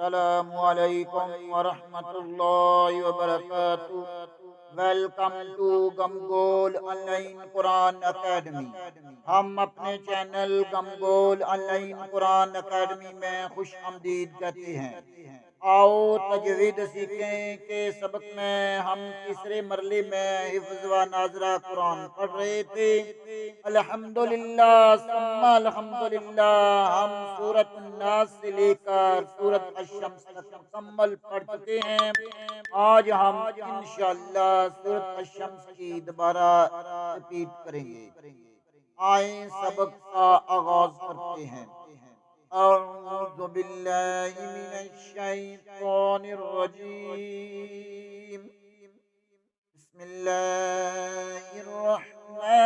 अस्सलामु अलैकुम वरहमतुल्लाहि वबरकातुह। वेलकम टू गमगोल ऑनलाइन कुरान अकेडमी। हम अपने चैनल गमगोल ऑनलाइन कुरान अकेडमी में खुश आमदीद कहते हैं। आओ तजवीद सीखें के सबक में हम तीसरे मरले में हिफ्ज़ व नाज़रा कुरान पढ़ रहे थे। अल्हम्दुलिल्लाह सुम्मा अल्हम्दुलिल्लाह हम सूरत नास से लेकर सूरत अश-शम्स तक मुकम्मल पढ़ चुके हैं। आज हम इंशाअल्लाह सूरत अश-शम्स की दोबारा रिपीट करेंगे। आए सबक का आगाज करते हैं। अऊज़ु बिल्लाहि मिनश शैतानिर रजीम। बिस्मिल्लाहिर रहमानिर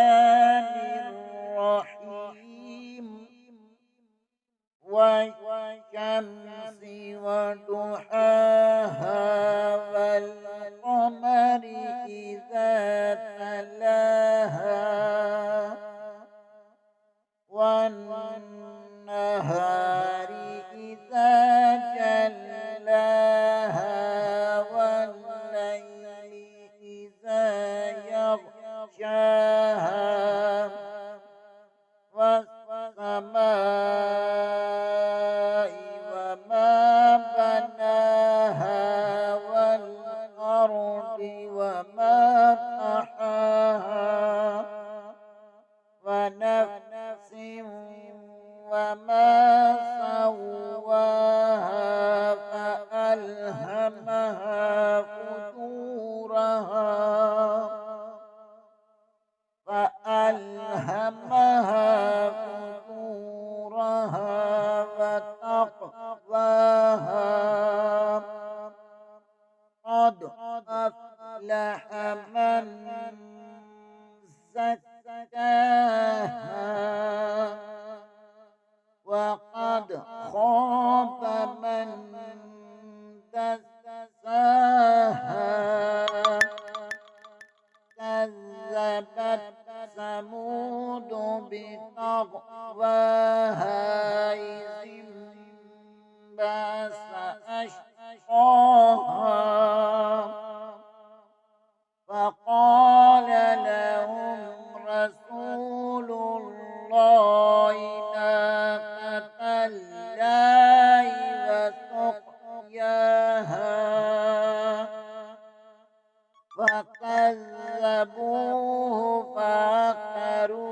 रहीम। वश्शम्सि वदुहाहा वल क़मरि इज़ा तलाहा वन्नहारि इज़ा जल्लाहा वल्लैलि इज़ा यग़शाहा वस्समाइ वमा बनाहा वल्अर्दि वमा तहाहा वनफ्सिन वमा सव्वाहा फअल्हमहा फुजूरहा वतक़वाहा قد أفلح من زكاها وقد خاب من دساها كذبت ثمود بطغواها إذ انبعث أشقاها فقال لهم رسول الله ناقة الله وسقياها فكذبوه فعقروها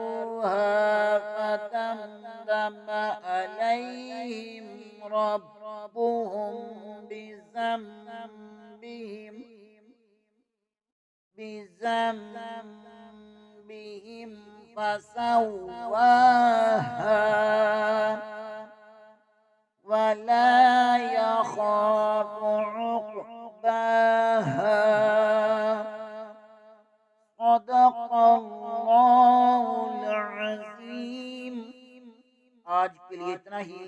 فدمدم عليهم ربهم بذنبهم فسواها ولا يخاف عقباها صدق अल्लाहुल अज़ीम। आज के लिए इतना ही।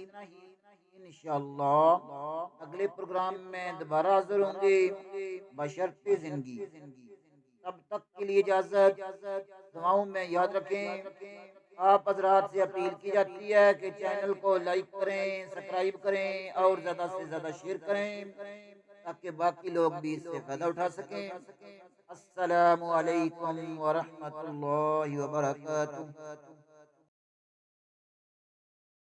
इंशाअल्लाह अगले प्रोग्राम में दोबारा हाजिर होंगे बशर्ते जिंदगी। तब तक के लिए इजाजत। दुआओं में याद रखें। आप हजरात से अपील की जाती है कि चैनल को लाइक करें, सब्सक्राइब करें और ज्यादा से ज्यादा शेयर करें ताकि बाकी लोग भी इससे फायदा उठा सकें। अस्सलामु अलैकुम व रहमतुल्लाहि व बरकातुहू।